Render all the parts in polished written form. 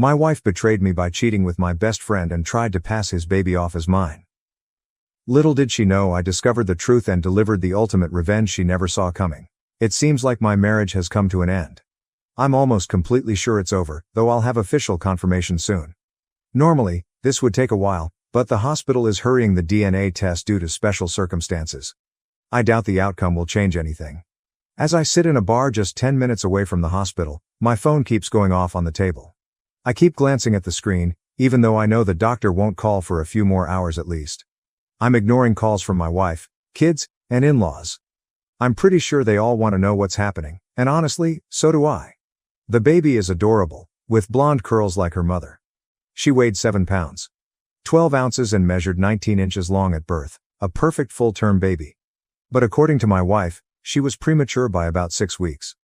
My wife betrayed me by cheating with my best friend and tried to pass his baby off as mine. Little did she know I discovered the truth and delivered the ultimate revenge she never saw coming. It seems like my marriage has come to an end. I'm almost completely sure it's over, though I'll have official confirmation soon. Normally, this would take a while, but the hospital is hurrying the DNA test due to special circumstances. I doubt the outcome will change anything. As I sit in a bar just 10 minutes away from the hospital, my phone keeps going off on the table. I keep glancing at the screen, even though I know the doctor won't call for a few more hours at least. I'm ignoring calls from my wife, kids, and in-laws. I'm pretty sure they all want to know what's happening, and honestly, so do I. The baby is adorable, with blonde curls like her mother. She weighed 7 pounds, 12 ounces and measured 19 inches long at birth, a perfect full-term baby. But according to my wife, she was premature by about 6 weeks.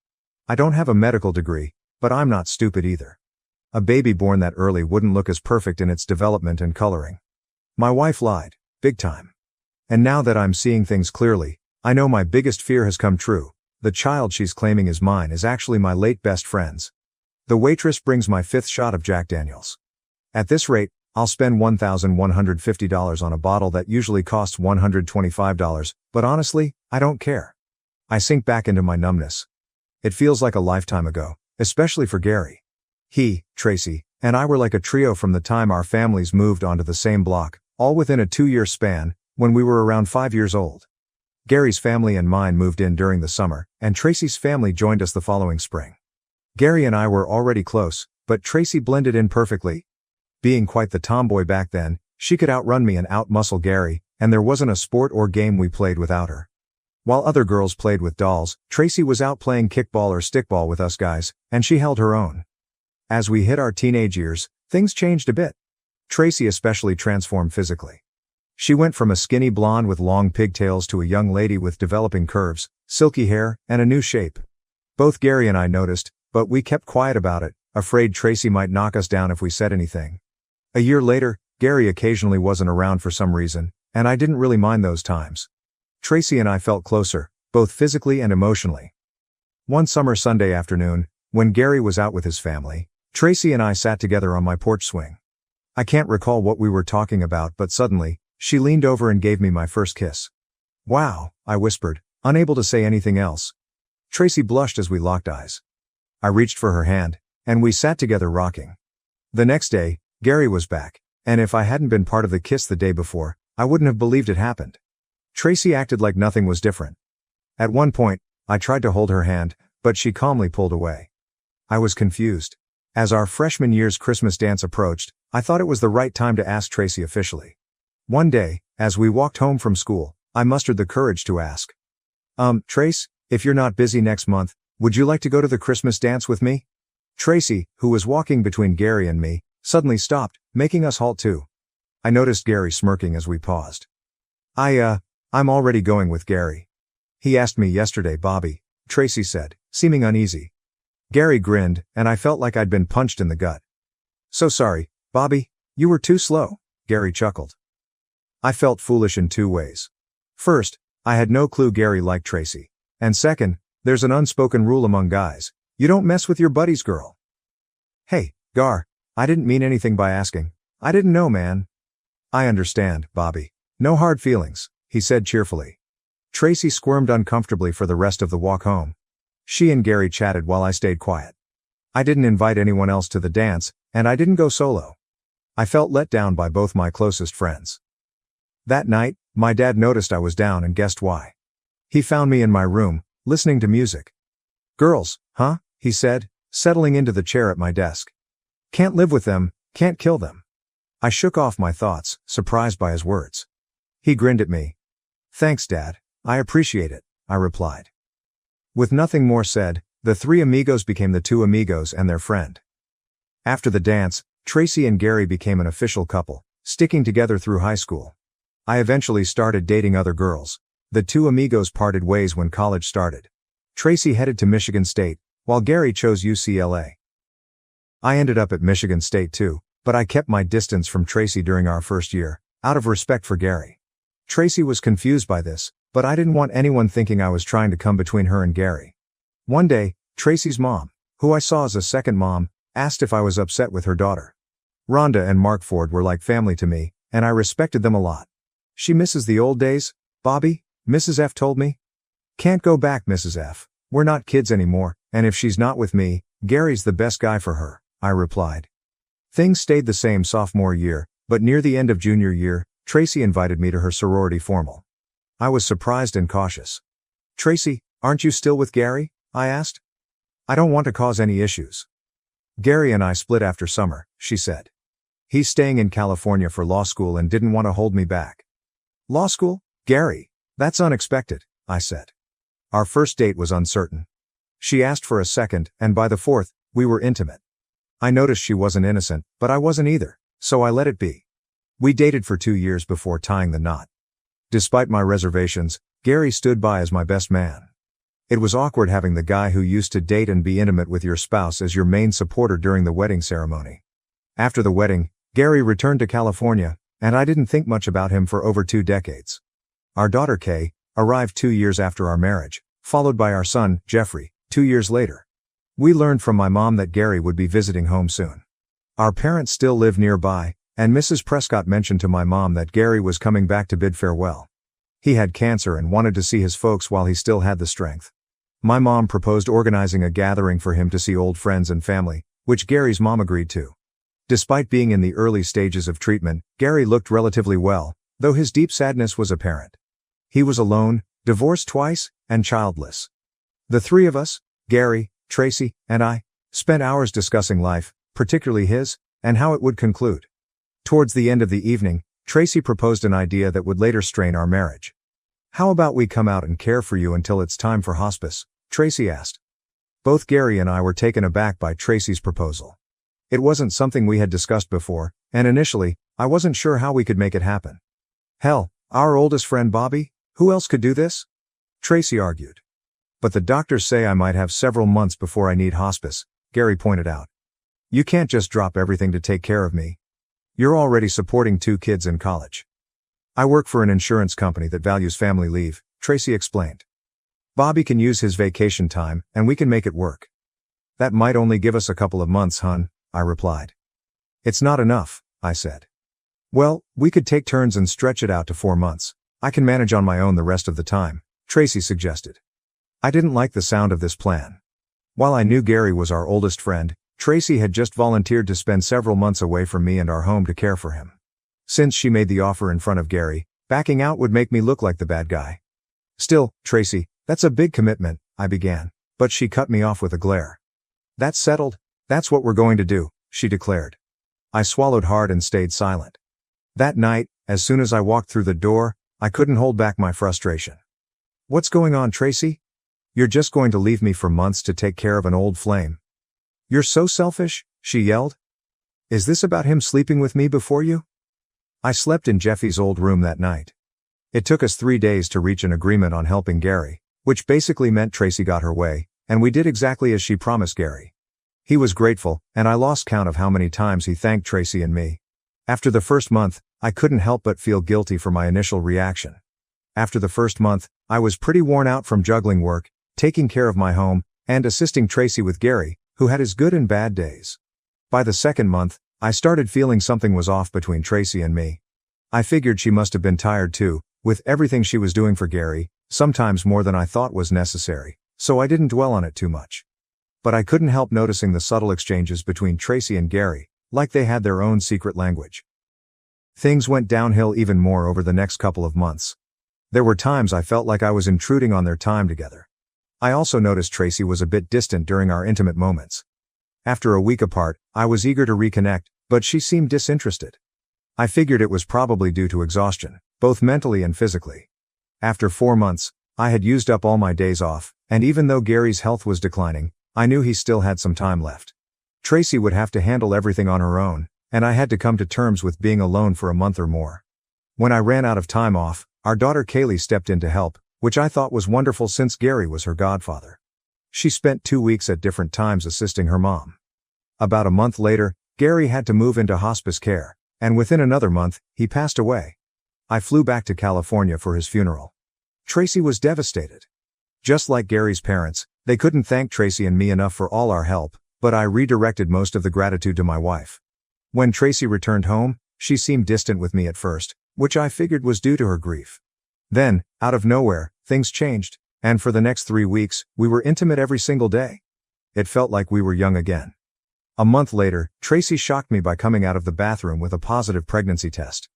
I don't have a medical degree, but I'm not stupid either. A baby born that early wouldn't look as perfect in its development and coloring. My wife lied, big time. And now that I'm seeing things clearly, I know my biggest fear has come true. The child she's claiming is mine is actually my late best friend's. The waitress brings my 5th shot of Jack Daniels. At this rate, I'll spend $1,150 on a bottle that usually costs $125, but honestly, I don't care. I sink back into my numbness. It feels like a lifetime ago, especially for Gary. He, Tracy, and I were like a trio from the time our families moved onto the same block, all within a 2-year span, when we were around 5 years old. Gary's family and mine moved in during the summer, and Tracy's family joined us the following spring. Gary and I were already close, but Tracy blended in perfectly. Being quite the tomboy back then, she could outrun me and outmuscle Gary, and there wasn't a sport or game we played without her. While other girls played with dolls, Tracy was out playing kickball or stickball with us guys, and she held her own. As we hit our teenage years, things changed a bit. Tracy especially transformed physically. She went from a skinny blonde with long pigtails to a young lady with developing curves, silky hair, and a new shape. Both Gary and I noticed, but we kept quiet about it, afraid Tracy might knock us down if we said anything. A year later, Gary occasionally wasn't around for some reason, and I didn't really mind those times. Tracy and I felt closer, both physically and emotionally. One summer Sunday afternoon, when Gary was out with his family, Tracy and I sat together on my porch swing. I can't recall what we were talking about, but suddenly, she leaned over and gave me my first kiss. "Wow," I whispered, unable to say anything else. Tracy blushed as we locked eyes. I reached for her hand, and we sat together rocking. The next day, Gary was back, and if I hadn't been part of the kiss the day before, I wouldn't have believed it happened. Tracy acted like nothing was different. At one point, I tried to hold her hand, but she calmly pulled away. I was confused. As our freshman year's Christmas dance approached, I thought it was the right time to ask Tracy officially. One day, as we walked home from school, I mustered the courage to ask. Trace, if you're not busy next month, would you like to go to the Christmas dance with me?" Tracy, who was walking between Gary and me, suddenly stopped, making us halt too. I noticed Gary smirking as we paused. I'm already going with Gary. He asked me yesterday, Bobby, Tracy said, seeming uneasy. Gary grinned, and I felt like I'd been punched in the gut. "So sorry, Bobby, you were too slow," Gary chuckled. I felt foolish in 2 ways. First, I had no clue Gary liked Tracy. And second, there's an unspoken rule among guys. You don't mess with your buddy's girl. "Hey, Gar, I didn't mean anything by asking. I didn't know, man." "I understand, Bobby. No hard feelings," he said cheerfully. Tracy squirmed uncomfortably for the rest of the walk home. She and Gary chatted while I stayed quiet. I didn't invite anyone else to the dance, and I didn't go solo. I felt let down by both my closest friends. That night, my dad noticed I was down and guessed why. He found me in my room, listening to music. "Girls, huh?" he said, settling into the chair at my desk. "Can't live with them, can't kill them." I shook off my thoughts, surprised by his words. He grinned at me. "Thanks, Dad, I appreciate it," I replied. With nothing more said, the 3 amigos became the 2 amigos and their friend. After the dance, Tracy and Gary became an official couple, sticking together through high school. I eventually started dating other girls. The 2 amigos parted ways when college started. Tracy headed to Michigan State, while Gary chose UCLA. I ended up at Michigan State too, but I kept my distance from Tracy during our first year, out of respect for Gary. Tracy was confused by this, but I didn't want anyone thinking I was trying to come between her and Gary. One day, Tracy's mom, who I saw as a second mom, asked if I was upset with her daughter. Rhonda and Mark Ford were like family to me, and I respected them a lot. She misses the old days, Bobby, Mrs. F told me. Can't go back, Mrs. F. We're not kids anymore, and if she's not with me, Gary's the best guy for her, I replied. Things stayed the same sophomore year, but near the end of junior year, Tracy invited me to her sorority formal. I was surprised and cautious. Tracy, aren't you still with Gary? I asked. I don't want to cause any issues. Gary and I split after summer, she said. He's staying in California for law school and didn't want to hold me back. Law school? Gary? That's unexpected, I said. Our first date was uncertain. She asked for a second, and by the fourth, we were intimate. I noticed she wasn't innocent, but I wasn't either, so I let it be. We dated for 2 years before tying the knot. Despite my reservations, Gary stood by as my best man. It was awkward having the guy who used to date and be intimate with your spouse as your main supporter during the wedding ceremony. After the wedding, Gary returned to California, and I didn't think much about him for over 2 decades. Our daughter Kay arrived 2 years after our marriage, followed by our son, Jeffrey, 2 years later. We learned from my mom that Gary would be visiting home soon. Our parents still live nearby, and Mrs. Prescott mentioned to my mom that Gary was coming back to bid farewell. He had cancer and wanted to see his folks while he still had the strength. My mom proposed organizing a gathering for him to see old friends and family, which Gary's mom agreed to. Despite being in the early stages of treatment, Gary looked relatively well, though his deep sadness was apparent. He was alone, divorced twice, and childless. The three of us, Gary, Tracy, and I, spent hours discussing life, particularly his, and how it would conclude. Towards the end of the evening, Tracy proposed an idea that would later strain our marriage. How about we come out and care for you until it's time for hospice? Tracy asked. Both Gary and I were taken aback by Tracy's proposal. It wasn't something we had discussed before, and initially, I wasn't sure how we could make it happen. Hell, our oldest friend Bobby? Who else could do this? Tracy argued. But the doctors say I might have several months before I need hospice, Gary pointed out. You can't just drop everything to take care of me. You're already supporting 2 kids in college. I work for an insurance company that values family leave, Tracy explained. Bobby can use his vacation time, and we can make it work. That might only give us a couple of months, hun, I replied. It's not enough, I said. Well, we could take turns and stretch it out to 4 months. I can manage on my own the rest of the time, Tracy suggested. I didn't like the sound of this plan. While I knew Gary was our oldest friend, Tracy had just volunteered to spend several months away from me and our home to care for him. Since she made the offer in front of Gary, backing out would make me look like the bad guy. Still, Tracy, that's a big commitment, I began, but she cut me off with a glare. That's settled. That's what we're going to do, she declared. I swallowed hard and stayed silent. That night, as soon as I walked through the door, I couldn't hold back my frustration. What's going on, Tracy? You're just going to leave me for months to take care of an old flame. You're so selfish, she yelled. Is this about him sleeping with me before you? I slept in Jeffy's old room that night. It took us 3 days to reach an agreement on helping Gary, which basically meant Tracy got her way, and we did exactly as she promised Gary. He was grateful, and I lost count of how many times he thanked Tracy and me. After the first month, I couldn't help but feel guilty for my initial reaction. After the first month, I was pretty worn out from juggling work, taking care of my home, and assisting Tracy with Gary, who had his good and bad days. By the second month, I started feeling something was off between Tracy and me. I figured she must have been tired too, with everything she was doing for Gary, sometimes more than I thought was necessary, so I didn't dwell on it too much. But I couldn't help noticing the subtle exchanges between Tracy and Gary, like they had their own secret language. Things went downhill even more over the next couple of months. There were times I felt like I was intruding on their time together. I also noticed Tracy was a bit distant during our intimate moments. After a week apart, I was eager to reconnect, but she seemed disinterested. I figured it was probably due to exhaustion, both mentally and physically. After 4 months, I had used up all my days off, and even though Gary's health was declining, I knew he still had some time left. Tracy would have to handle everything on her own, and I had to come to terms with being alone for a month or more. When I ran out of time off, our daughter Kaylee stepped in to help, which I thought was wonderful since Gary was her godfather. She spent 2 weeks at different times assisting her mom. About a month later, Gary had to move into hospice care, and within another month, he passed away. I flew back to California for his funeral. Tracy was devastated. Just like Gary's parents, they couldn't thank Tracy and me enough for all our help, but I redirected most of the gratitude to my wife. When Tracy returned home, she seemed distant with me at first, which I figured was due to her grief. Then, out of nowhere, things changed, and for the next 3 weeks, we were intimate every single day. It felt like we were young again. A month later, Tracy shocked me by coming out of the bathroom with a positive pregnancy test.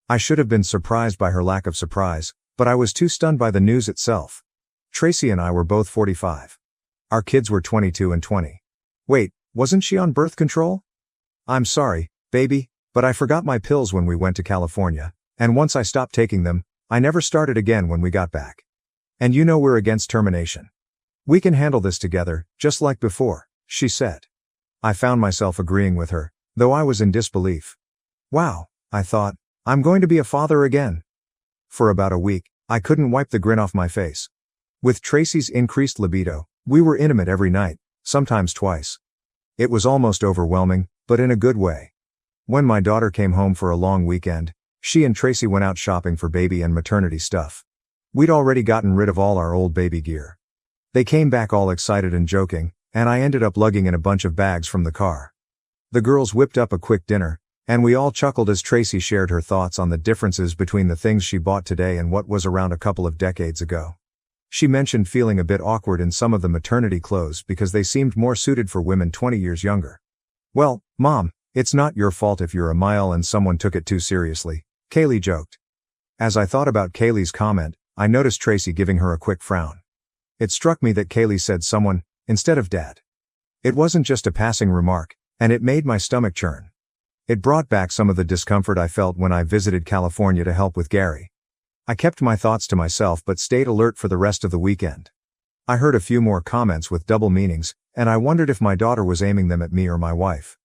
I should have been surprised by her lack of surprise, but I was too stunned by the news itself. Tracy and I were both 45. Our kids were 22 and 20. Wait, wasn't she on birth control? I'm sorry, baby, but I forgot my pills when we went to California, and once I stopped taking them, I never started again when we got back. And you know we're against termination. We can handle this together, just like before, she said. I found myself agreeing with her, though I was in disbelief. Wow, I thought, I'm going to be a father again. For about a week, I couldn't wipe the grin off my face. With Tracy's increased libido, we were intimate every night, sometimes twice. It was almost overwhelming, but in a good way. When my daughter came home for a long weekend, she and Tracy went out shopping for baby and maternity stuff. We'd already gotten rid of all our old baby gear. They came back all excited and joking, and I ended up lugging in a bunch of bags from the car. The girls whipped up a quick dinner, and we all chuckled as Tracy shared her thoughts on the differences between the things she bought today and what was around a couple of decades ago. She mentioned feeling a bit awkward in some of the maternity clothes because they seemed more suited for women 20 years younger. Well, Mom, it's not your fault if you're a male and someone took it too seriously, Kaylee joked. As I thought about Kaylee's comment, I noticed Tracy giving her a quick frown. It struck me that Kaylee said someone, instead of Dad. It wasn't just a passing remark, and it made my stomach churn. It brought back some of the discomfort I felt when I visited California to help with Gary. I kept my thoughts to myself but stayed alert for the rest of the weekend. I heard a few more comments with double meanings, and I wondered if my daughter was aiming them at me or my wife.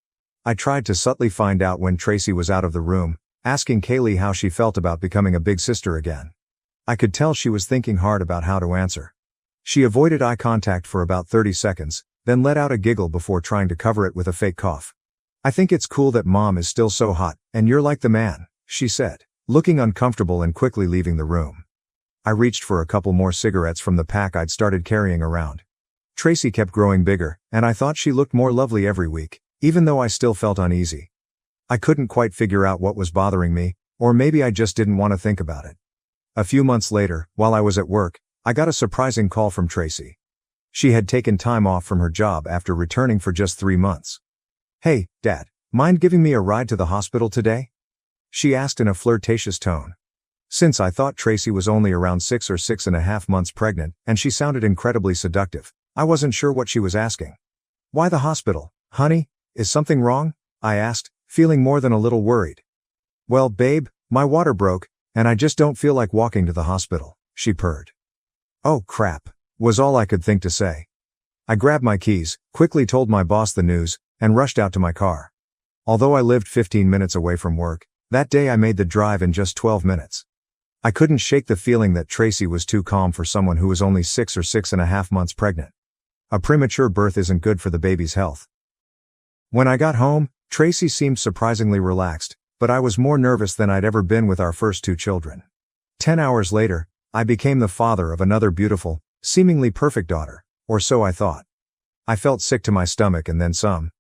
I tried to subtly find out when Tracy was out of the room, asking Kaylee how she felt about becoming a big sister again. I could tell she was thinking hard about how to answer. She avoided eye contact for about 30 seconds, then let out a giggle before trying to cover it with a fake cough. I think it's cool that Mom is still so hot, and you're like the man, she said, looking uncomfortable and quickly leaving the room. I reached for a couple more cigarettes from the pack I'd started carrying around. Tracy kept growing bigger, and I thought she looked more lovely every week, even though I still felt uneasy. I couldn't quite figure out what was bothering me, or maybe I just didn't want to think about it. A few months later, while I was at work, I got a surprising call from Tracy. She had taken time off from her job after returning for just 3 months. Hey, Dad, mind giving me a ride to the hospital today? She asked in a flirtatious tone. Since I thought Tracy was only around 6 or 6.5 months pregnant, and she sounded incredibly seductive, I wasn't sure what she was asking. Why the hospital, honey? Is something wrong? I asked, feeling more than a little worried. Well, babe, my water broke, and I just don't feel like walking to the hospital, she purred. Oh crap, was all I could think to say. I grabbed my keys, quickly told my boss the news, and rushed out to my car. Although I lived 15 minutes away from work, that day I made the drive in just 12 minutes. I couldn't shake the feeling that Tracy was too calm for someone who was only 6 or 6.5 months pregnant. A premature birth isn't good for the baby's health. When I got home, Tracy seemed surprisingly relaxed, but I was more nervous than I'd ever been with our first 2 children. 10 hours later, I became the father of another beautiful, seemingly perfect daughter, or so I thought. I felt sick to my stomach and then some.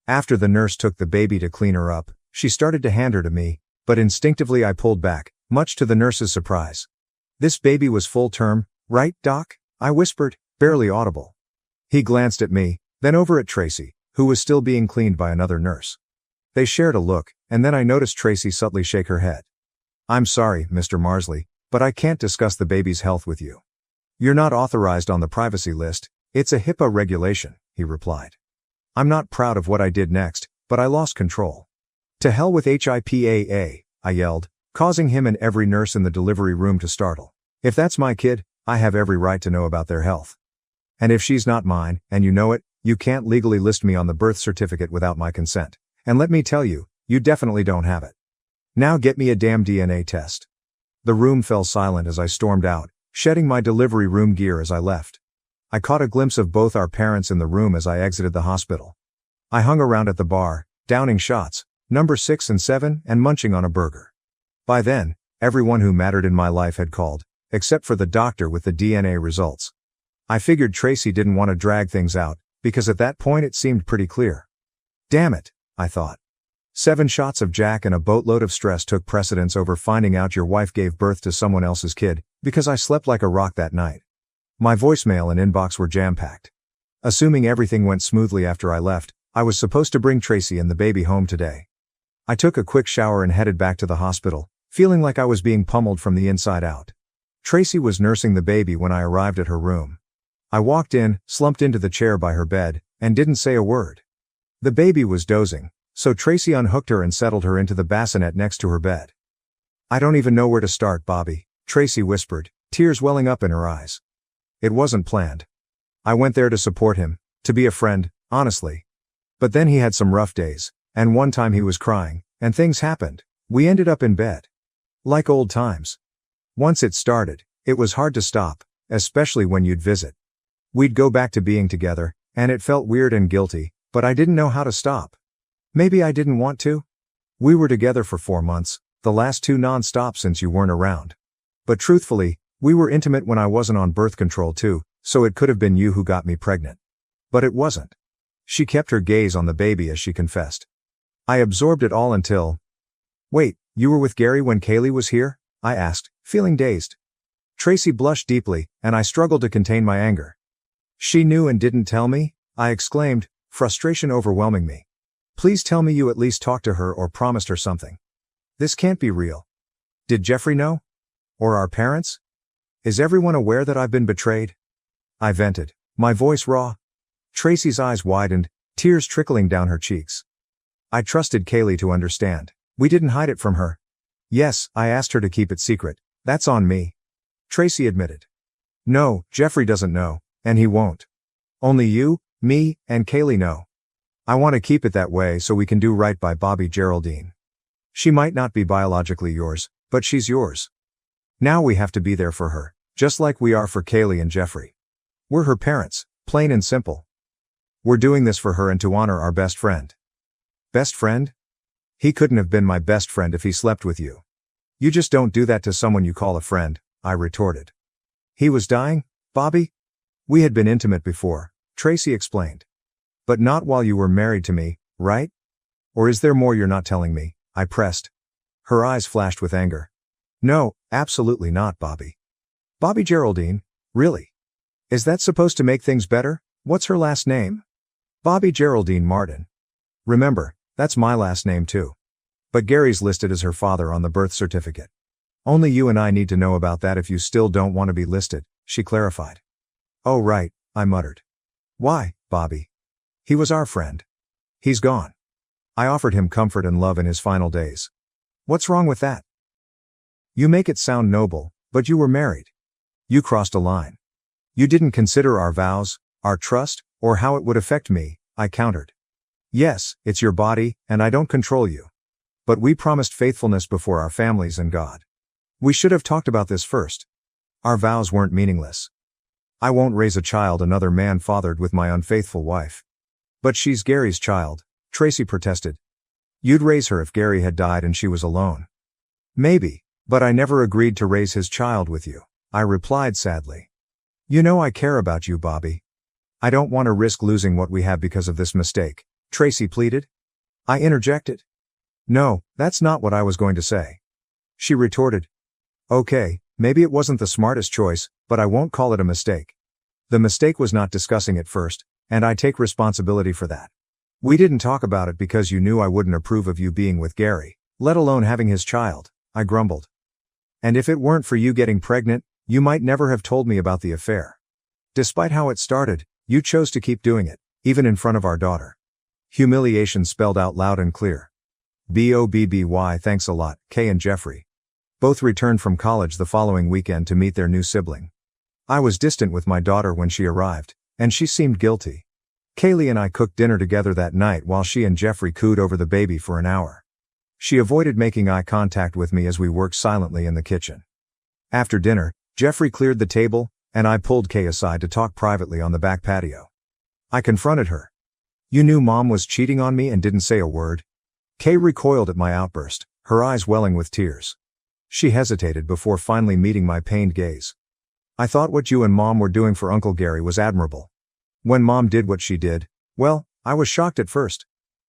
After the nurse took the baby to clean her up, she started to hand her to me, but instinctively I pulled back, much to the nurse's surprise. This baby was full term, right, Doc? I whispered, barely audible. He glanced at me, then over at Tracy, who was still being cleaned by another nurse. They shared a look, and then I noticed Tracy subtly shake her head. I'm sorry, Mr. Marsley, but I can't discuss the baby's health with you. You're not authorized on the privacy list, it's a HIPAA regulation, he replied. I'm not proud of what I did next, but I lost control. To hell with HIPAA, I yelled, causing him and every nurse in the delivery room to startle. If that's my kid, I have every right to know about their health. And if she's not mine, and you know it, you can't legally list me on the birth certificate without my consent. And let me tell you, you definitely don't have it. Now get me a damn DNA test. The room fell silent as I stormed out, shedding my delivery room gear as I left. I caught a glimpse of both our parents in the room as I exited the hospital. I hung around at the bar, downing shots, number 6 and 7, and munching on a burger. By then, everyone who mattered in my life had called, except for the doctor with the DNA results. I figured Tracy didn't want to drag things out, because at that point it seemed pretty clear. Damn it, I thought. 7 shots of Jack and a boatload of stress took precedence over finding out your wife gave birth to someone else's kid, because I slept like a rock that night. My voicemail and inbox were jam-packed. Assuming everything went smoothly after I left, I was supposed to bring Tracy and the baby home today. I took a quick shower and headed back to the hospital, feeling like I was being pummeled from the inside out. Tracy was nursing the baby when I arrived at her room. I walked in, slumped into the chair by her bed, and didn't say a word. The baby was dozing, so Tracy unhooked her and settled her into the bassinet next to her bed. I don't even know where to start, Bobby, Tracy whispered, tears welling up in her eyes. It wasn't planned. I went there to support him, to be a friend, honestly. But then he had some rough days, and one time he was crying, and things happened. We ended up in bed. Like old times. Once it started, it was hard to stop, especially when you'd visit. We'd go back to being together, and it felt weird and guilty, but I didn't know how to stop. Maybe I didn't want to? We were together for 4 months, the last 2 non-stop since you weren't around. But truthfully, we were intimate when I wasn't on birth control too, so it could have been you who got me pregnant. But it wasn't. She kept her gaze on the baby as she confessed. I absorbed it all until... Wait, you were with Gary when Kaylee was here? I asked, feeling dazed. Tracy blushed deeply, and I struggled to contain my anger. She knew and didn't tell me? I exclaimed, frustration overwhelming me. Please tell me you at least talked to her or promised her something. This can't be real. Did Jeffrey know? Or our parents? Is everyone aware that I've been betrayed? I vented, my voice raw. Tracy's eyes widened, tears trickling down her cheeks. I trusted Kaylee to understand. We didn't hide it from her. Yes, I asked her to keep it secret. That's on me. Tracy admitted. No, Jeffrey doesn't know, and he won't. Only you, me, and Kaylee know. I want to keep it that way so we can do right by Bobby Geraldine. She might not be biologically yours, but she's yours. Now we have to be there for her, just like we are for Kaylee and Jeffrey. We're her parents, plain and simple. We're doing this for her and to honor our best friend. Best friend? He couldn't have been my best friend if he slept with you. You just don't do that to someone you call a friend, I retorted. He was dying, Bobby? We had been intimate before, Tracy explained. But not while you were married to me, right? Or is there more you're not telling me? I pressed. Her eyes flashed with anger. No, absolutely not, Bobby. Bobby Geraldine? Really? Is that supposed to make things better? What's her last name? Bobby Geraldine Martin. Remember, that's my last name too. But Gary's listed as her father on the birth certificate. Only you and I need to know about that if you still don't want to be listed, she clarified. Oh right, I muttered. Why, Bobby? He was our friend. He's gone. I offered him comfort and love in his final days. What's wrong with that? You make it sound noble, but you were married. You crossed a line. You didn't consider our vows, our trust, or how it would affect me, I countered. Yes, it's your body, and I don't control you. But we promised faithfulness before our families and God. We should have talked about this first. Our vows weren't meaningless. I won't raise a child another man fathered with my unfaithful wife. But she's Gary's child, Tracy protested. You'd raise her if Gary had died and she was alone. Maybe, but I never agreed to raise his child with you, I replied sadly. You know I care about you, Bobby. I don't want to risk losing what we have because of this mistake, Tracy pleaded. I interjected. No, that's not what I was going to say. She retorted. Okay, maybe it wasn't the smartest choice, but I won't call it a mistake. The mistake was not discussing it first, and I take responsibility for that. We didn't talk about it because you knew I wouldn't approve of you being with Gary, let alone having his child, I grumbled. And if it weren't for you getting pregnant, you might never have told me about the affair. Despite how it started, you chose to keep doing it, even in front of our daughter. Humiliation spelled out loud and clear. BOBBY thanks a lot, Kay and Jeffrey. Both returned from college the following weekend to meet their new sibling. I was distant with my daughter when she arrived, and she seemed guilty. Kaylee and I cooked dinner together that night while she and Jeffrey cooed over the baby for an hour. She avoided making eye contact with me as we worked silently in the kitchen. After dinner, Jeffrey cleared the table, and I pulled Kay aside to talk privately on the back patio. I confronted her. You knew Mom was cheating on me and didn't say a word? Kay recoiled at my outburst, her eyes welling with tears. She hesitated before finally meeting my pained gaze. I thought what you and Mom were doing for Uncle Gary was admirable. When Mom did what she did, well, I was shocked at first.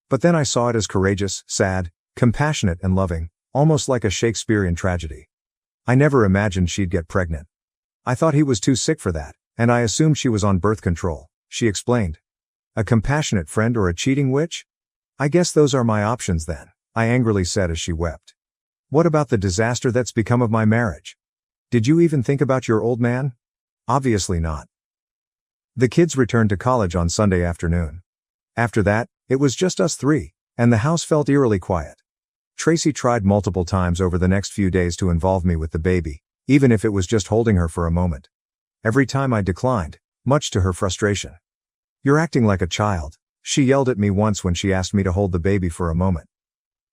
But then I saw it as courageous, sad, compassionate and loving, almost like a Shakespearean tragedy. I never imagined she'd get pregnant. I thought he was too sick for that, and I assumed she was on birth control, she explained. A compassionate friend or a cheating witch? I guess those are my options then, I angrily said as she wept. What about the disaster that's become of my marriage? Did you even think about your old man? Obviously not. The kids returned to college on Sunday afternoon. After that, it was just us three, and the house felt eerily quiet. Tracy tried multiple times over the next few days to involve me with the baby, even if it was just holding her for a moment. Every time I declined, much to her frustration. You're acting like a child, she yelled at me once when she asked me to hold the baby for a moment.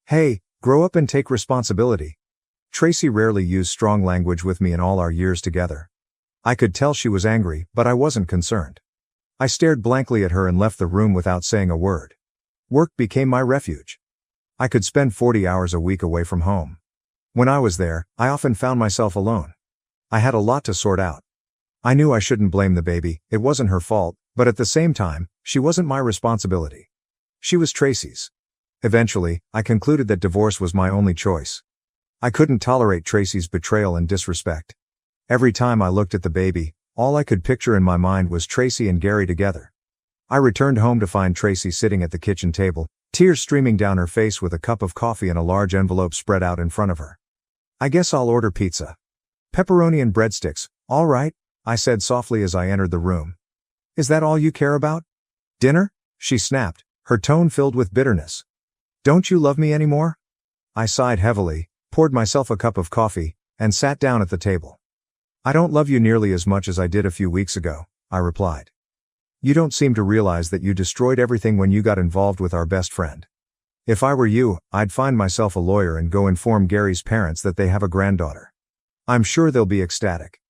Hey, grow up and take responsibility. Tracy rarely used strong language with me in all our years together. I could tell she was angry, but I wasn't concerned. I stared blankly at her and left the room without saying a word. Work became my refuge. I could spend 40 hours a week away from home. When I was there, I often found myself alone. I had a lot to sort out. I knew I shouldn't blame the baby, it wasn't her fault, but at the same time, she wasn't my responsibility. She was Tracy's. Eventually, I concluded that divorce was my only choice. I couldn't tolerate Tracy's betrayal and disrespect. Every time I looked at the baby, all I could picture in my mind was Tracy and Gary together. I returned home to find Tracy sitting at the kitchen table, tears streaming down her face with a cup of coffee and a large envelope spread out in front of her. I guess I'll order pizza. Pepperoni and breadsticks, all right, I said softly as I entered the room. Is that all you care about? Dinner? She snapped, her tone filled with bitterness. Don't you love me anymore? I sighed heavily, poured myself a cup of coffee, and sat down at the table. I don't love you nearly as much as I did a few weeks ago, I replied. You don't seem to realize that you destroyed everything when you got involved with our best friend. If I were you, I'd find myself a lawyer and go inform Gary's parents that they have a granddaughter. I'm sure they'll be ecstatic.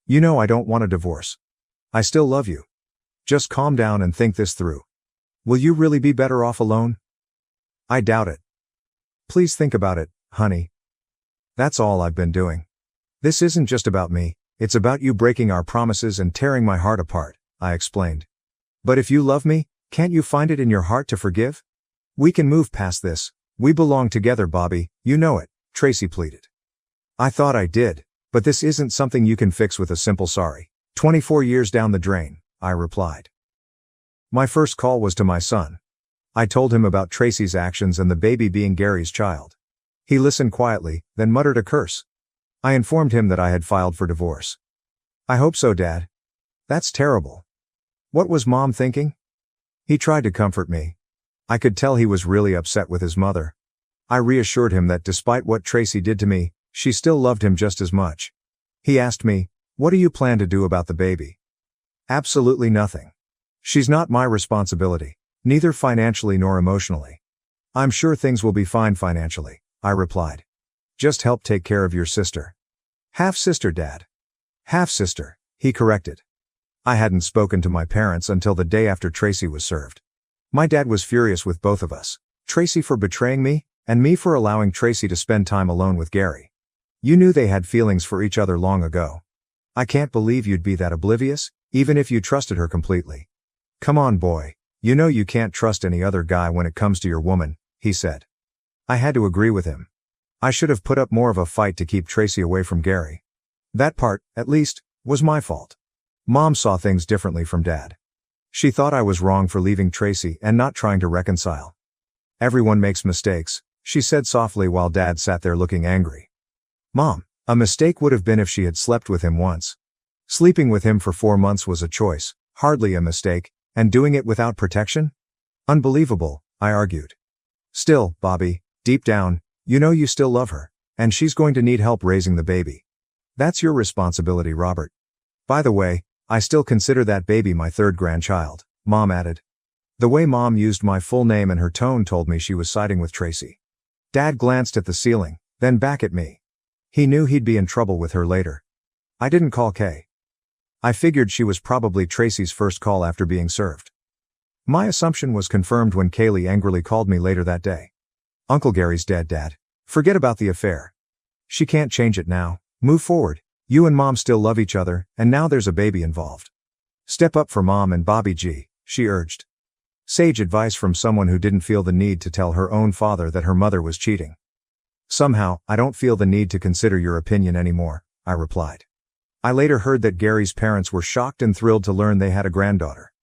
You know I don't want a divorce. I still love you. Just calm down and think this through. Will you really be better off alone? I doubt it. Please think about it, honey. That's all I've been doing. This isn't just about me, it's about you breaking our promises and tearing my heart apart, I explained. But if you love me, can't you find it in your heart to forgive? We can move past this. We belong together, Bobby, you know it, Tracy pleaded. I thought I did, but this isn't something you can fix with a simple sorry. 24 years down the drain, I replied. My first call was to my son. I told him about Tracy's actions and the baby being Gary's child. He listened quietly, then muttered a curse. I informed him that I had filed for divorce. I hope so, Dad. That's terrible. What was Mom thinking? He tried to comfort me. I could tell he was really upset with his mother. I reassured him that despite what Tracy did to me, she still loved him just as much. He asked me, what do you plan to do about the baby? Absolutely nothing. She's not my responsibility, neither financially nor emotionally. I'm sure things will be fine financially, I replied. Just help take care of your sister. Half-sister, Dad. Half-sister, he corrected. I hadn't spoken to my parents until the day after Tracy was served. My dad was furious with both of us, Tracy for betraying me, and me for allowing Tracy to spend time alone with Gary. You knew they had feelings for each other long ago. I can't believe you'd be that oblivious, even if you trusted her completely. Come on, boy, you know you can't trust any other guy when it comes to your woman, he said. I had to agree with him. I should have put up more of a fight to keep Tracy away from Gary. That part, at least, was my fault. Mom saw things differently from Dad. She thought I was wrong for leaving Tracy and not trying to reconcile. Everyone makes mistakes, she said softly while Dad sat there looking angry. Mom, a mistake would have been if she had slept with him once. Sleeping with him for 4 months was a choice, hardly a mistake, and doing it without protection? Unbelievable, I argued. Still, Bobby, deep down, you know you still love her, and she's going to need help raising the baby. That's your responsibility, Robert. By the way, I still consider that baby my third grandchild, Mom added. The way Mom used my full name and her tone told me she was siding with Tracy. Dad glanced at the ceiling, then back at me. He knew he'd be in trouble with her later. I didn't call Kay. I figured she was probably Tracy's first call after being served. My assumption was confirmed when Kaylee angrily called me later that day. Uncle Gary's dead, Dad. Forget about the affair. She can't change it now. Move forward. You and Mom still love each other, and now there's a baby involved. Step up for Mom and Bobby G, she urged. Sage advice from someone who didn't feel the need to tell her own father that her mother was cheating. Somehow, I don't feel the need to consider your opinion anymore, I replied. I later heard that Gary's parents were shocked and thrilled to learn they had a granddaughter.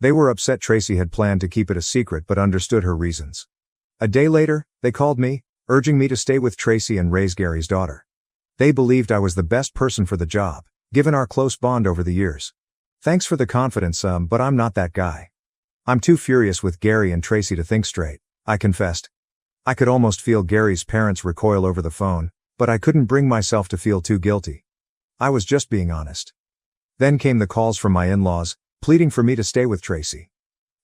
They were upset Tracy had planned to keep it a secret but understood her reasons. A day later, they called me, urging me to stay with Tracy and raise Gary's daughter. They believed I was the best person for the job, given our close bond over the years. Thanks for the confidence, but I'm not that guy. I'm too furious with Gary and Tracy to think straight, I confessed. I could almost feel Gary's parents recoil over the phone, but I couldn't bring myself to feel too guilty. I was just being honest. Then came the calls from my in-laws, pleading for me to stay with Tracy.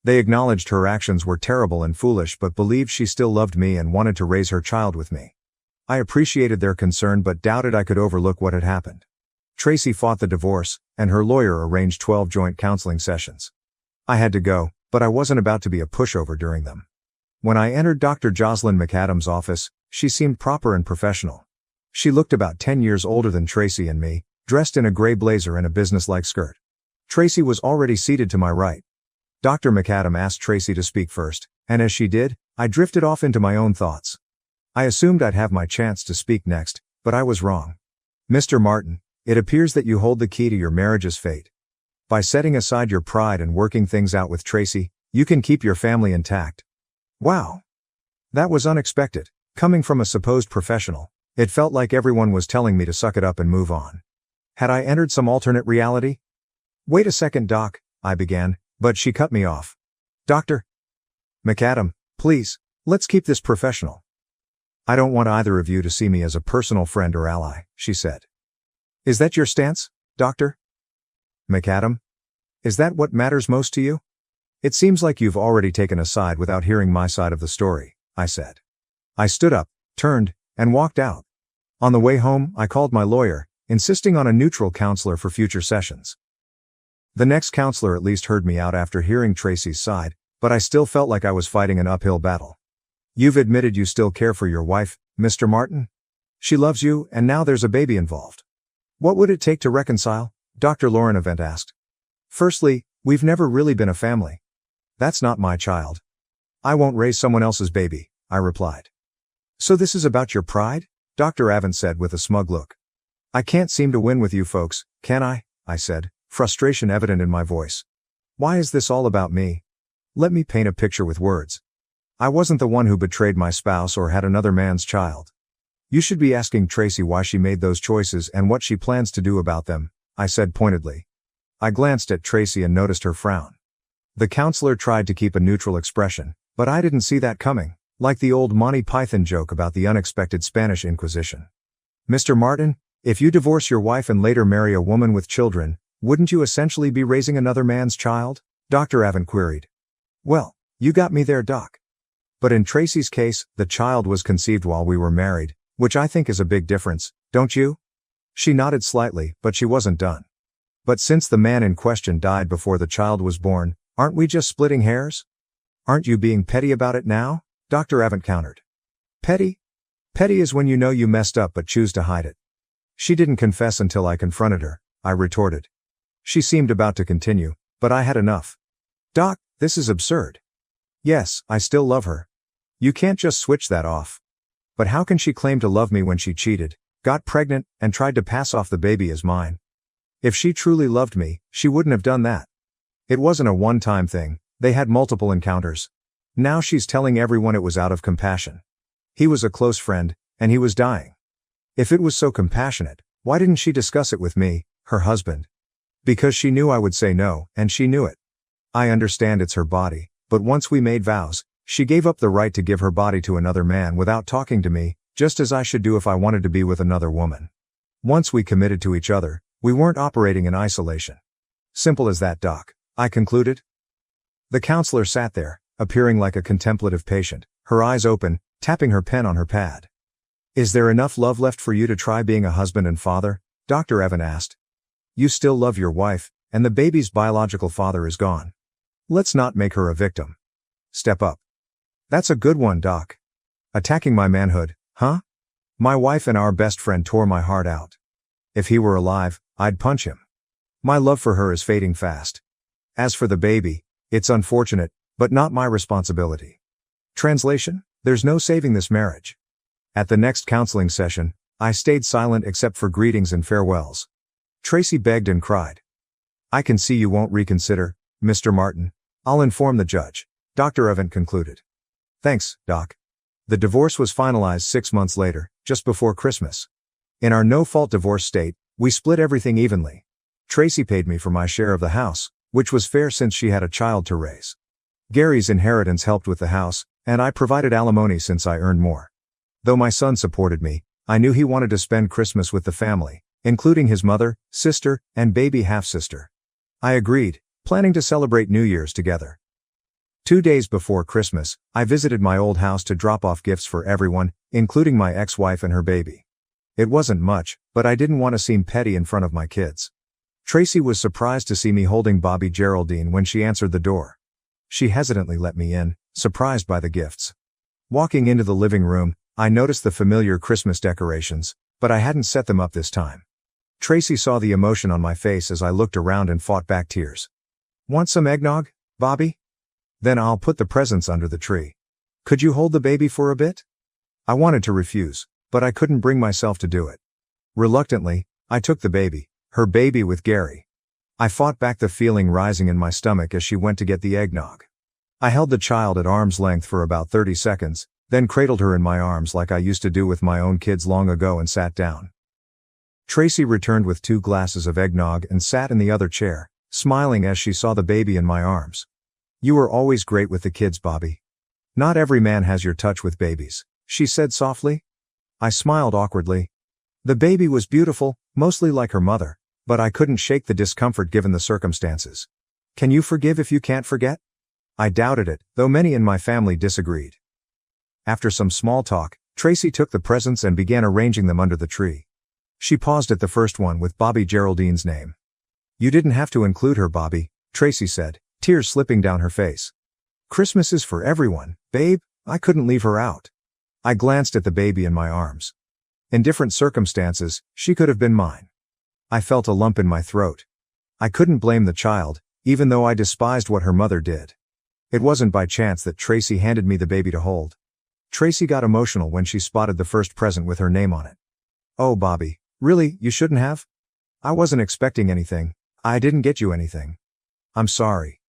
They acknowledged her actions were terrible and foolish but believed she still loved me and wanted to raise her child with me. I appreciated their concern but doubted I could overlook what had happened. Tracy fought the divorce, and her lawyer arranged 12 joint counseling sessions. I had to go, but I wasn't about to be a pushover during them. When I entered Dr. Jocelyn McAdams' office, she seemed proper and professional. She looked about 10 years older than Tracy and me, dressed in a gray blazer and a businesslike skirt. Tracy was already seated to my right. Dr. McAdam asked Tracy to speak first, and as she did, I drifted off into my own thoughts. I assumed I'd have my chance to speak next, but I was wrong. Mr. Martin, it appears that you hold the key to your marriage's fate. By setting aside your pride and working things out with Tracy, you can keep your family intact. Wow. That was unexpected. Coming from a supposed professional, it felt like everyone was telling me to suck it up and move on. Had I entered some alternate reality? Wait a second, Doc, I began, but she cut me off. Dr. McAdam, please, let's keep this professional. I don't want either of you to see me as a personal friend or ally, she said. Is that your stance, Dr. McAdam? Is that what matters most to you? It seems like you've already taken a side without hearing my side of the story, I said. I stood up, turned, and walked out. On the way home, I called my lawyer, insisting on a neutral counselor for future sessions. The next counselor at least heard me out after hearing Tracy's side, but I still felt like I was fighting an uphill battle. You've admitted you still care for your wife, Mr. Martin? She loves you, and now there's a baby involved. What would it take to reconcile? Dr. Lauren Event asked. Firstly, we've never really been a family. That's not my child. I won't raise someone else's baby, I replied. So this is about your pride? Dr. Avent said with a smug look. I can't seem to win with you folks, can I? I said, frustration evident in my voice. Why is this all about me? Let me paint a picture with words. I wasn't the one who betrayed my spouse or had another man's child. You should be asking Tracy why she made those choices and what she plans to do about them, I said pointedly. I glanced at Tracy and noticed her frown. The counselor tried to keep a neutral expression, but I didn't see that coming, like the old Monty Python joke about the unexpected Spanish Inquisition. Mr. Martin, if you divorce your wife and later marry a woman with children, wouldn't you essentially be raising another man's child? Dr. Avent queried. Well, you got me there, Doc. But in Tracy's case, the child was conceived while we were married, which I think is a big difference, don't you? She nodded slightly, but she wasn't done. But since the man in question died before the child was born, aren't we just splitting hairs? Aren't you being petty about it now? Dr. Avent countered. Petty? Petty is when you know you messed up but choose to hide it. She didn't confess until I confronted her, I retorted. She seemed about to continue, but I had enough. Doc, this is absurd. Yes, I still love her. You can't just switch that off. But how can she claim to love me when she cheated, got pregnant, and tried to pass off the baby as mine? If she truly loved me, she wouldn't have done that. It wasn't a one-time thing, they had multiple encounters. Now she's telling everyone it was out of compassion. He was a close friend, and he was dying. If it was so compassionate, why didn't she discuss it with me, her husband? Because she knew I would say no, and she knew it. I understand it's her body, but once we made vows, she gave up the right to give her body to another man without talking to me, just as I should do if I wanted to be with another woman. Once we committed to each other, we weren't operating in isolation. Simple as that, Doc, I concluded. The counselor sat there, appearing like a contemplative patient, her eyes open, tapping her pen on her pad. Is there enough love left for you to try being a husband and father? Dr. Evan asked. You still love your wife, and the baby's biological father is gone. Let's not make her a victim. Step up. That's a good one, Doc. Attacking my manhood, huh? My wife and our best friend tore my heart out. If he were alive, I'd punch him. My love for her is fading fast, As for the baby, it's unfortunate, but not my responsibility. Translation: there's no saving this marriage. At the next counseling session, I stayed silent except for greetings and farewells. Tracy begged and cried. I can see you won't reconsider, Mr. Martin. I'll inform the judge, Dr. Evans concluded. Thanks, Doc. The divorce was finalized 6 months later, just before Christmas. In our no-fault divorce state, we split everything evenly. Tracy paid me for my share of the house, which was fair since she had a child to raise. Gary's inheritance helped with the house, and I provided alimony since I earned more. Though my son supported me, I knew he wanted to spend Christmas with the family, including his mother, sister, and baby half-sister. I agreed, planning to celebrate New Year's together. 2 days before Christmas, I visited my old house to drop off gifts for everyone, including my ex-wife and her baby. It wasn't much, but I didn't want to seem petty in front of my kids. Tracy was surprised to see me holding Bobby Geraldine when she answered the door. She hesitantly let me in, surprised by the gifts. Walking into the living room, I noticed the familiar Christmas decorations, but I hadn't set them up this time. Tracy saw the emotion on my face as I looked around and fought back tears. Want some eggnog, Bobby? Then I'll put the presents under the tree. Could you hold the baby for a bit? I wanted to refuse, but I couldn't bring myself to do it. Reluctantly, I took the baby, her baby with Gary. I fought back the feeling rising in my stomach as she went to get the eggnog. I held the child at arm's length for about 30 seconds, then cradled her in my arms like I used to do with my own kids long ago and sat down. Tracy returned with 2 glasses of eggnog and sat in the other chair, smiling as she saw the baby in my arms. You were always great with the kids, Bobby. Not every man has your touch with babies, she said softly. I smiled awkwardly. The baby was beautiful, mostly like her mother, but I couldn't shake the discomfort given the circumstances. Can you forgive if you can't forget? I doubted it, though many in my family disagreed. After some small talk, Tracy took the presents and began arranging them under the tree. She paused at the first one with Bobby Geraldine's name. You didn't have to include her, Bobby, Tracy said, tears slipping down her face. Christmas is for everyone, babe, I couldn't leave her out. I glanced at the baby in my arms. In different circumstances, she could have been mine. I felt a lump in my throat. I couldn't blame the child, even though I despised what her mother did. It wasn't by chance that Tracy handed me the baby to hold. Tracy got emotional when she spotted the first present with her name on it. Oh, Bobby, really, you shouldn't have? I wasn't expecting anything. I didn't get you anything. I'm sorry.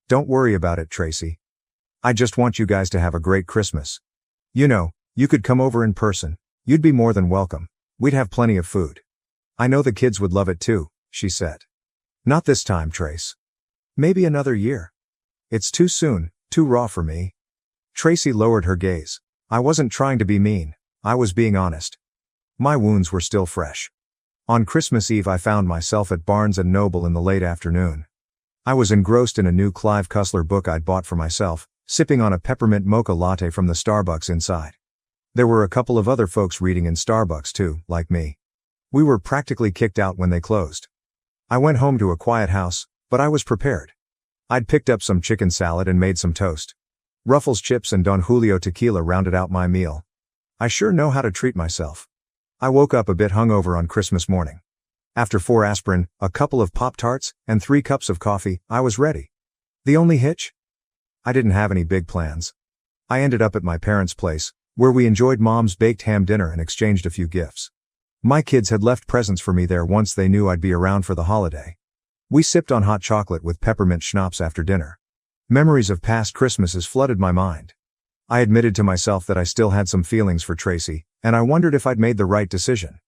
Don't worry about it, Tracy. I just want you guys to have a great Christmas. You know, you could come over in person. You'd be more than welcome. We'd have plenty of food. I know the kids would love it too, she said. Not this time, Trace. Maybe another year. It's too soon, too raw for me. Tracy lowered her gaze. I wasn't trying to be mean. I was being honest. My wounds were still fresh. On Christmas Eve I found myself at Barnes & Noble in the late afternoon. I was engrossed in a new Clive Cussler book I'd bought for myself, sipping on a peppermint mocha latte from the Starbucks inside. There were a couple of other folks reading in Starbucks too, like me. We were practically kicked out when they closed. I went home to a quiet house, but I was prepared. I'd picked up some chicken salad and made some toast. Ruffles chips and Don Julio tequila rounded out my meal. I sure know how to treat myself. I woke up a bit hungover on Christmas morning. After 4 aspirin, a couple of Pop-Tarts, and 3 cups of coffee, I was ready. The only hitch? I didn't have any big plans. I ended up at my parents' place, where we enjoyed Mom's baked ham dinner and exchanged a few gifts. My kids had left presents for me there once they knew I'd be around for the holiday. We sipped on hot chocolate with peppermint schnapps after dinner. Memories of past Christmases flooded my mind. I admitted to myself that I still had some feelings for Tracy, and I wondered if I'd made the right decision.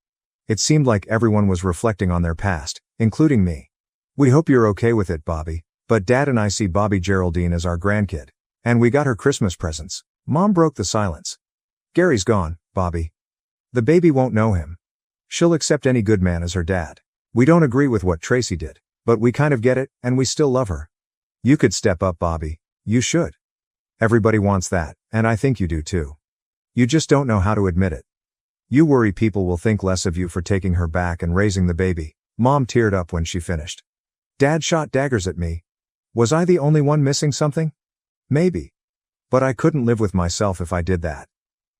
It seemed like everyone was reflecting on their past, including me. We hope you're okay with it, Bobby, but Dad and I see Bobby Geraldine as our grandkid, and we got her Christmas presents. Mom broke the silence. Gary's gone, Bobby. The baby won't know him. She'll accept any good man as her dad. We don't agree with what Tracy did, but we kind of get it, and we still love her. You could step up, Bobby. You should. Everybody wants that, and I think you do too. You just don't know how to admit it. You worry people will think less of you for taking her back and raising the baby. Mom teared up when she finished. Dad shot daggers at me. Was I the only one missing something? Maybe. But I couldn't live with myself if I did that.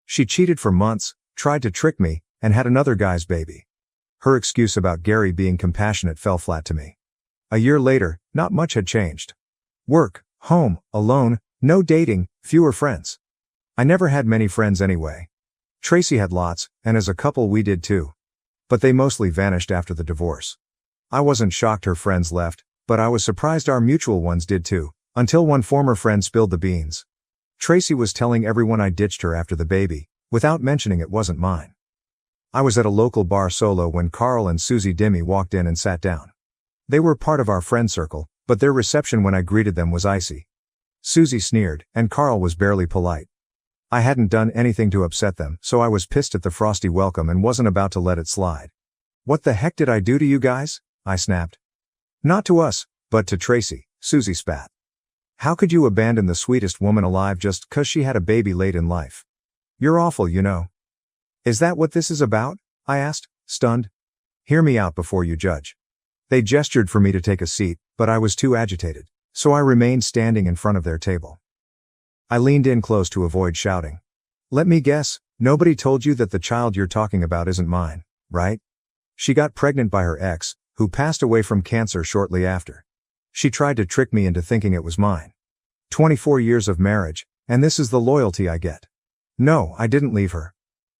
She cheated for months, tried to trick me, and had another guy's baby. Her excuse about Gary being compassionate fell flat to me. A year later, not much had changed. Work, home, alone, no dating, fewer friends. I never had many friends anyway. Tracy had lots, and as a couple we did too. But they mostly vanished after the divorce. I wasn't shocked her friends left, but I was surprised our mutual ones did too, until one former friend spilled the beans. Tracy was telling everyone I ditched her after the baby, without mentioning it wasn't mine. I was at a local bar solo when Carl and Susie Dimmy walked in and sat down. They were part of our friend circle, but their reception when I greeted them was icy. Susie sneered, and Carl was barely polite. I hadn't done anything to upset them, so I was pissed at the frosty welcome and wasn't about to let it slide. "What the heck did I do to you guys?" I snapped. "Not to us, but to Tracy," Susie spat. "How could you abandon the sweetest woman alive just 'cause she had a baby late in life? You're awful, you know." "Is that what this is about?" I asked, stunned. "Hear me out before you judge." They gestured for me to take a seat, but I was too agitated, so I remained standing in front of their table. I leaned in close to avoid shouting. "Let me guess, nobody told you that the child you're talking about isn't mine, right? She got pregnant by her ex, who passed away from cancer shortly after. She tried to trick me into thinking it was mine. 24 years of marriage, and this is the loyalty I get. No, I didn't leave her.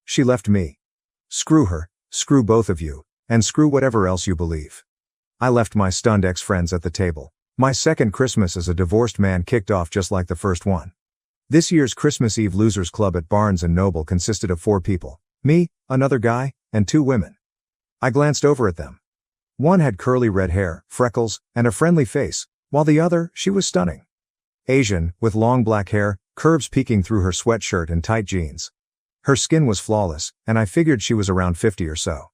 She left me. Screw her, screw both of you, and screw whatever else you believe." I left my stunned ex-friends at the table. My second Christmas as a divorced man kicked off just like the first one. This year's Christmas Eve Losers Club at Barnes & Noble consisted of 4 people. Me, another guy, and 2 women. I glanced over at them. One had curly red hair, freckles, and a friendly face, while the other, she was stunning. Asian, with long black hair, curves peeking through her sweatshirt and tight jeans. Her skin was flawless, and I figured she was around 50 or so.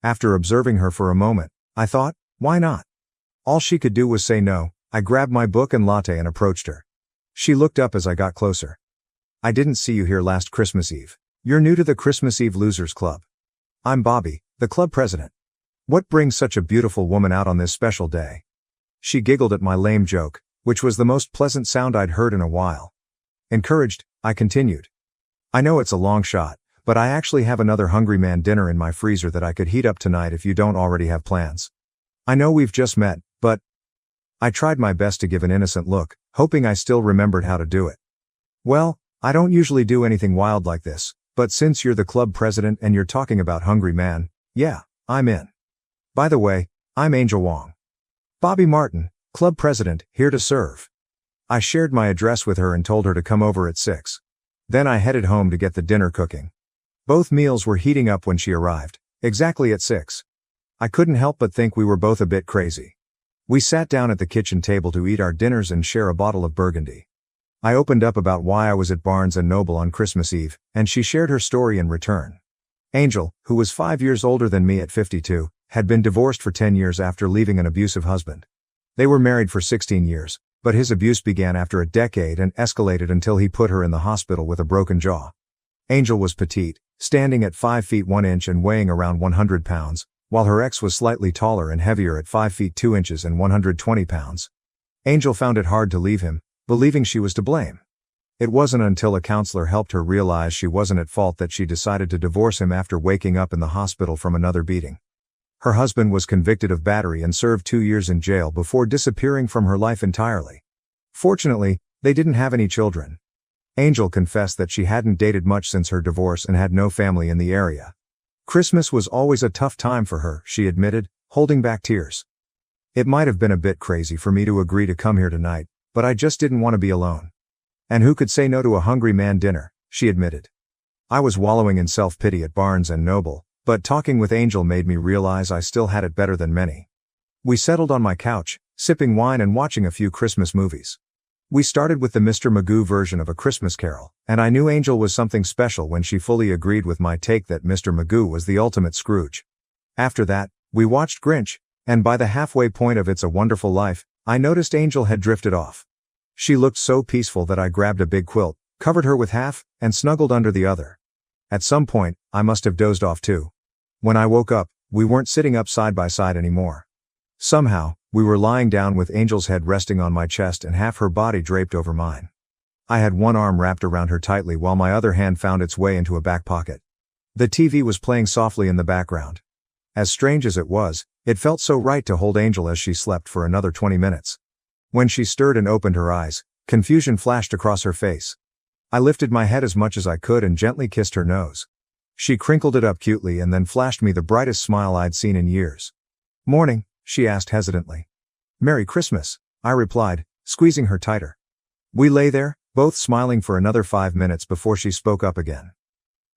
After observing her for a moment, I thought, why not? All she could do was say no. I grabbed my book and latte and approached her. She looked up as I got closer. "I didn't see you here last Christmas Eve. You're new to the Christmas Eve Losers Club." "I'm Bobby, the club president." "What brings such a beautiful woman out on this special day?" She giggled at my lame joke, which was the most pleasant sound I'd heard in a while. Encouraged, I continued. "I know it's a long shot, but I actually have another Hungry Man dinner in my freezer that I could heat up tonight if you don't already have plans. I know we've just met, but..." I tried my best to give an innocent look, hoping I still remembered how to do it. "Well, I don't usually do anything wild like this, but since you're the club president and you're talking about Hungry Man, yeah, I'm in. By the way, I'm Angel Wong. Bobby Martin, club president, here to serve." I shared my address with her and told her to come over at 6. Then I headed home to get the dinner cooking. Both meals were heating up when she arrived, exactly at 6. I couldn't help but think we were both a bit crazy. We sat down at the kitchen table to eat our dinners and share a bottle of Burgundy. I opened up about why I was at Barnes & Noble on Christmas Eve, and she shared her story in return. Angel, who was 5 years older than me at 52, had been divorced for 10 years after leaving an abusive husband. They were married for 16 years, but his abuse began after a decade and escalated until he put her in the hospital with a broken jaw. Angel was petite, standing at 5 feet 1 inch and weighing around 100 pounds, while her ex was slightly taller and heavier at 5 feet 2 inches and 120 pounds. Angel found it hard to leave him, believing she was to blame. It wasn't until a counselor helped her realize she wasn't at fault that she decided to divorce him after waking up in the hospital from another beating. Her husband was convicted of battery and served 2 years in jail before disappearing from her life entirely. Fortunately, they didn't have any children. Angel confessed that she hadn't dated much since her divorce and had no family in the area. Christmas was always a tough time for her, she admitted, holding back tears. "It might have been a bit crazy for me to agree to come here tonight, but I just didn't want to be alone. And who could say no to a Hungry Man dinner," she admitted. I was wallowing in self-pity at Barnes & Noble, but talking with Angel made me realize I still had it better than many. We settled on my couch, sipping wine and watching a few Christmas movies. We started with the Mr. Magoo version of A Christmas Carol, and I knew Angel was something special when she fully agreed with my take that Mr. Magoo was the ultimate Scrooge. After that, we watched Grinch, and by the halfway point of It's a Wonderful Life, I noticed Angel had drifted off. She looked so peaceful that I grabbed a big quilt, covered her with half, and snuggled under the other. At some point, I must have dozed off too. When I woke up, we weren't sitting up side by side anymore. Somehow, we were lying down with Angel's head resting on my chest and half her body draped over mine. I had one arm wrapped around her tightly while my other hand found its way into a back pocket. The TV was playing softly in the background. As strange as it was, it felt so right to hold Angel as she slept for another 20 minutes. When she stirred and opened her eyes, confusion flashed across her face. I lifted my head as much as I could and gently kissed her nose. She crinkled it up cutely and then flashed me the brightest smile I'd seen in years. "Morning," she asked hesitantly. "Merry Christmas," I replied, squeezing her tighter. We lay there, both smiling for another 5 minutes before she spoke up again.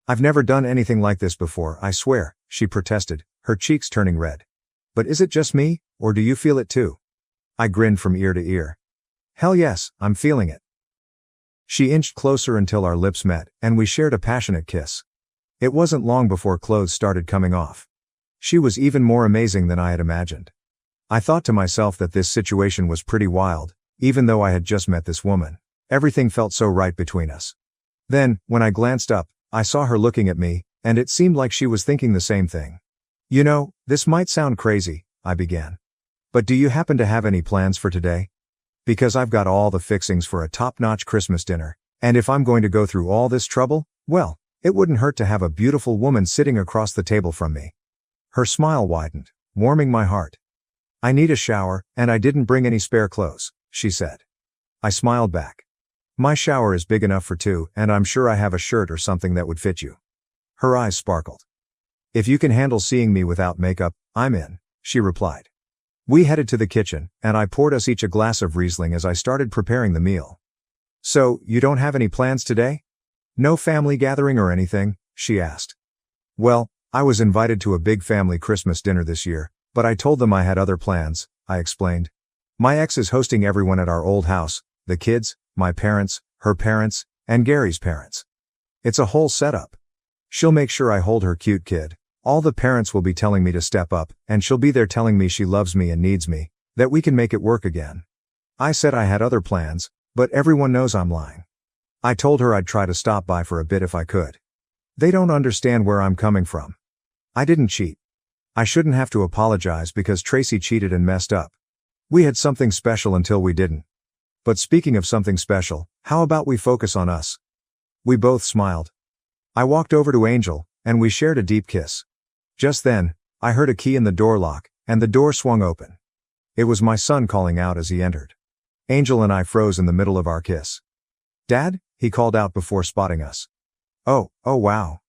"I've never done anything like this before, I swear," she protested, her cheeks turning red. "But is it just me, or do you feel it too?" I grinned from ear to ear. "Hell yes, I'm feeling it." She inched closer until our lips met, and we shared a passionate kiss. It wasn't long before clothes started coming off. She was even more amazing than I had imagined. I thought to myself that this situation was pretty wild, even though I had just met this woman. Everything felt so right between us. Then, when I glanced up, I saw her looking at me, and it seemed like she was thinking the same thing. "You know, this might sound crazy," I began. "But do you happen to have any plans for today? Because I've got all the fixings for a top-notch Christmas dinner, and if I'm going to go through all this trouble, well, it wouldn't hurt to have a beautiful woman sitting across the table from me." Her smile widened, warming my heart. "I need a shower, and I didn't bring any spare clothes," she said. I smiled back. "My shower is big enough for two, and I'm sure I have a shirt or something that would fit you." Her eyes sparkled. "If you can handle seeing me without makeup, I'm in," she replied. We headed to the kitchen, and I poured us each a glass of Riesling as I started preparing the meal. "So, you don't have any plans today? No family gathering or anything?" she asked. "Well, I was invited to a big family Christmas dinner this year, but I told them I had other plans," I explained. "My ex is hosting everyone at our old house, the kids, my parents, her parents, and Gary's parents. It's a whole setup. She'll make sure I hold her cute kid. All the parents will be telling me to step up, and she'll be there telling me she loves me and needs me, that we can make it work again." I said I had other plans, but everyone knows I'm lying. I told her I'd try to stop by for a bit if I could. They don't understand where I'm coming from. I didn't cheat. I shouldn't have to apologize because Tracy cheated and messed up. We had something special until we didn't. But speaking of something special, how about we focus on us? We both smiled. I walked over to Angel, and we shared a deep kiss. Just then, I heard a key in the door lock, and the door swung open. It was my son calling out as he entered. Angel and I froze in the middle of our kiss. "Dad?" he called out before spotting us. Oh wow."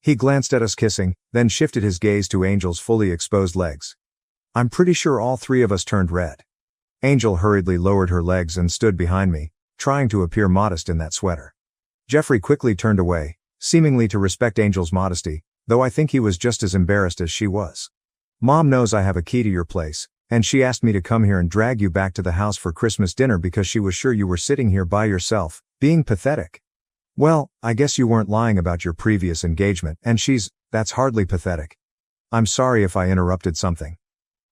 He glanced at us kissing, then shifted his gaze to Angel's fully exposed legs. I'm pretty sure all three of us turned red. Angel hurriedly lowered her legs and stood behind me, trying to appear modest in that sweater. Jeffrey quickly turned away, seemingly to respect Angel's modesty, though I think he was just as embarrassed as she was. "Mom knows I have a key to your place, and she asked me to come here and drag you back to the house for Christmas dinner because she was sure you were sitting here by yourself, being pathetic." "Well, I guess you weren't lying about your previous engagement, and that's hardly pathetic. I'm sorry if I interrupted something."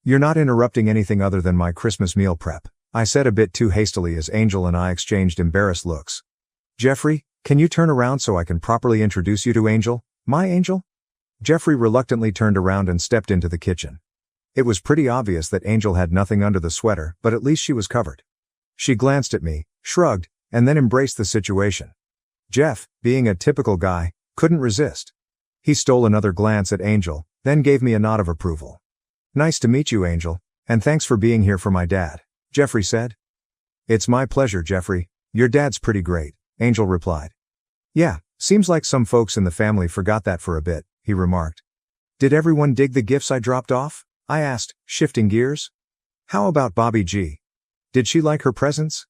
"You're not interrupting anything other than my Christmas meal prep," I said a bit too hastily as Angel and I exchanged embarrassed looks. "Jeffrey, can you turn around so I can properly introduce you to Angel, my Angel?" Jeffrey reluctantly turned around and stepped into the kitchen. It was pretty obvious that Angel had nothing under the sweater, but at least she was covered. She glanced at me, shrugged, and then embraced the situation. Jeff, being a typical guy, couldn't resist. He stole another glance at Angel, then gave me a nod of approval. "Nice to meet you, Angel, and thanks for being here for my dad," Jeffrey said. "It's my pleasure, Jeffrey. Your dad's pretty great," Angel replied. "Yeah, seems like some folks in the family forgot that for a bit," he remarked. "Did everyone dig the gifts I dropped off?" I asked, shifting gears. "How about Bobby G? Did she like her presents?"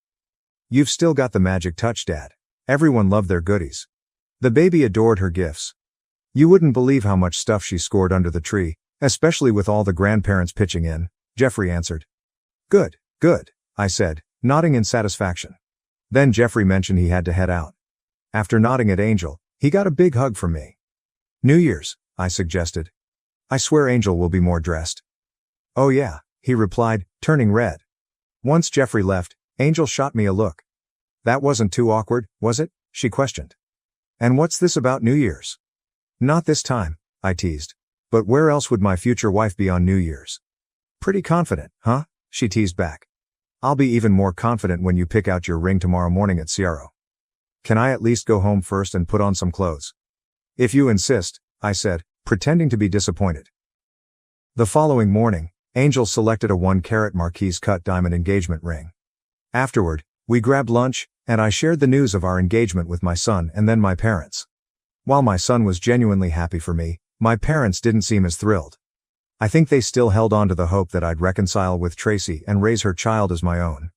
"You've still got the magic touch, Dad. Everyone loved their goodies. The baby adored her gifts. You wouldn't believe how much stuff she scored under the tree, especially with all the grandparents pitching in," Jeffrey answered. Good, I said, nodding in satisfaction. Then Jeffrey mentioned he had to head out. After nodding at Angel, he got a big hug from me. "New Year's," I suggested. "I swear Angel will be more dressed." "Oh yeah," he replied, turning red. Once Jeffrey left, Angel shot me a look. "That wasn't too awkward, was it?" she questioned. "And what's this about New Year's?" "Not this time," I teased. "But where else would my future wife be on New Year's?" "Pretty confident, huh?" she teased back. "I'll be even more confident when you pick out your ring tomorrow morning at Ciaro. Can I at least go home first and put on some clothes?" "If you insist," I said, pretending to be disappointed. The following morning, Angel selected a 1-carat Marquise cut diamond engagement ring. Afterward, we grabbed lunch, and I shared the news of our engagement with my son and then my parents. While my son was genuinely happy for me, my parents didn't seem as thrilled. I think they still held on to the hope that I'd reconcile with Tracy and raise her child as my own.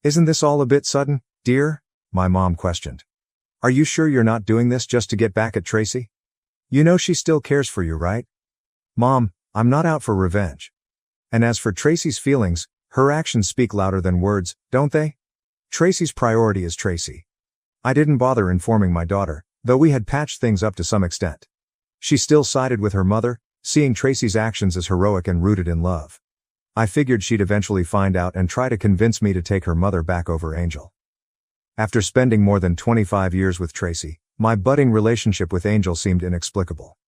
"Isn't this all a bit sudden, dear?" my mom questioned. "Are you sure you're not doing this just to get back at Tracy? You know she still cares for you, right?" "Mom, I'm not out for revenge. And as for Tracy's feelings, her actions speak louder than words, don't they? Tracy's priority is Tracy." I didn't bother informing my daughter, though we had patched things up to some extent. She still sided with her mother, seeing Tracy's actions as heroic and rooted in love. I figured she'd eventually find out and try to convince me to take her mother back over Angel. After spending more than 25 years with Tracy, my budding relationship with Angel seemed inexplicable.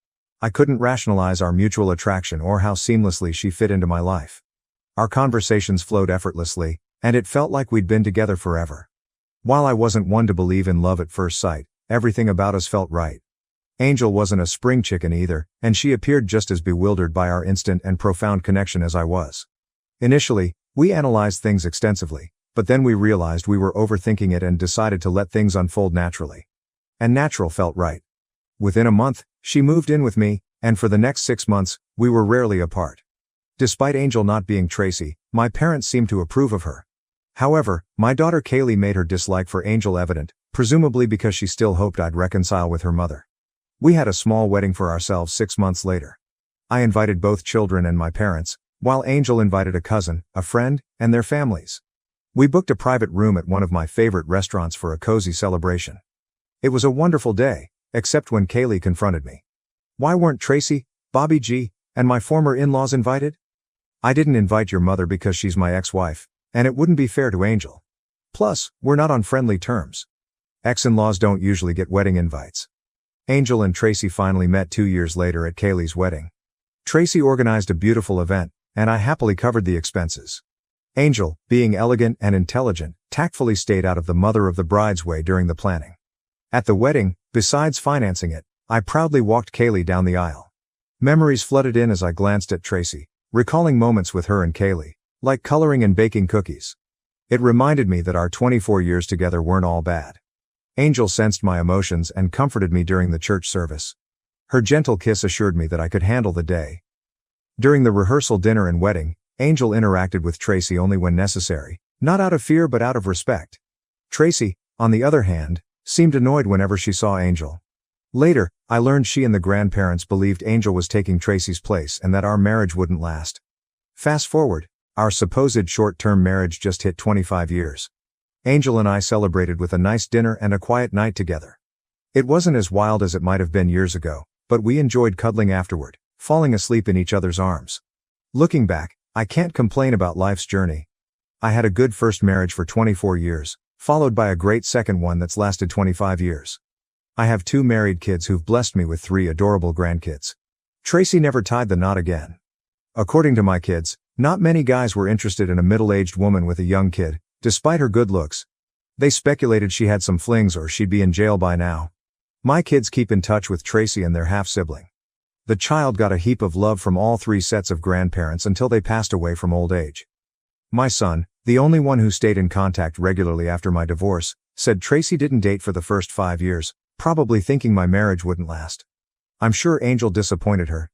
I couldn't rationalize our mutual attraction or how seamlessly she fit into my life. Our conversations flowed effortlessly, and it felt like we'd been together forever. While I wasn't one to believe in love at first sight, everything about us felt right. Angel wasn't a spring chicken either, and she appeared just as bewildered by our instant and profound connection as I was. Initially, we analyzed things extensively, but then we realized we were overthinking it and decided to let things unfold naturally. And natural felt right. Within a month, she moved in with me, and for the next 6 months, we were rarely apart. Despite Angel not being Tracy, my parents seemed to approve of her. However, my daughter Kaylee made her dislike for Angel evident, presumably because she still hoped I'd reconcile with her mother. We had a small wedding for ourselves 6 months later. I invited both children and my parents, while Angel invited a cousin, a friend, and their families. We booked a private room at one of my favorite restaurants for a cozy celebration. It was a wonderful day, except when Kaylee confronted me. "Why weren't Tracy, Bobby G, and my former in-laws invited?" "I didn't invite your mother because she's my ex-wife, and it wouldn't be fair to Angel. Plus, we're not on friendly terms. Ex-in-laws don't usually get wedding invites." Angel and Tracy finally met 2 years later at Kaylee's wedding. Tracy organized a beautiful event, and I happily covered the expenses. Angel, being elegant and intelligent, tactfully stayed out of the mother of the bride's way during the planning. At the wedding, besides financing it, I proudly walked Kaylee down the aisle. Memories flooded in as I glanced at Tracy, recalling moments with her and Kaylee, like coloring and baking cookies. It reminded me that our 24 years together weren't all bad. Angel sensed my emotions and comforted me during the church service. Her gentle kiss assured me that I could handle the day. During the rehearsal dinner and wedding, Angel interacted with Tracy only when necessary, not out of fear but out of respect. Tracy, on the other hand, seemed annoyed whenever she saw Angel. Later, I learned she and the grandparents believed Angel was taking Tracy's place and that our marriage wouldn't last. Fast forward, our supposed short-term marriage just hit 25 years. Angel and I celebrated with a nice dinner and a quiet night together. It wasn't as wild as it might have been years ago, but we enjoyed cuddling afterward, falling asleep in each other's arms. Looking back, I can't complain about life's journey. I had a good first marriage for 24 years, followed by a great second one that's lasted 25 years. I have 2 married kids who've blessed me with 3 adorable grandkids. Tracy never tied the knot again. According to my kids, not many guys were interested in a middle-aged woman with a young kid, despite her good looks. They speculated she had some flings or she'd be in jail by now. My kids keep in touch with Tracy and their half-sibling. The child got a heap of love from all 3 sets of grandparents until they passed away from old age. My son, the only one who stayed in contact regularly after my divorce, said Tracy didn't date for the first 5 years, probably thinking my marriage wouldn't last. I'm sure Angel disappointed her,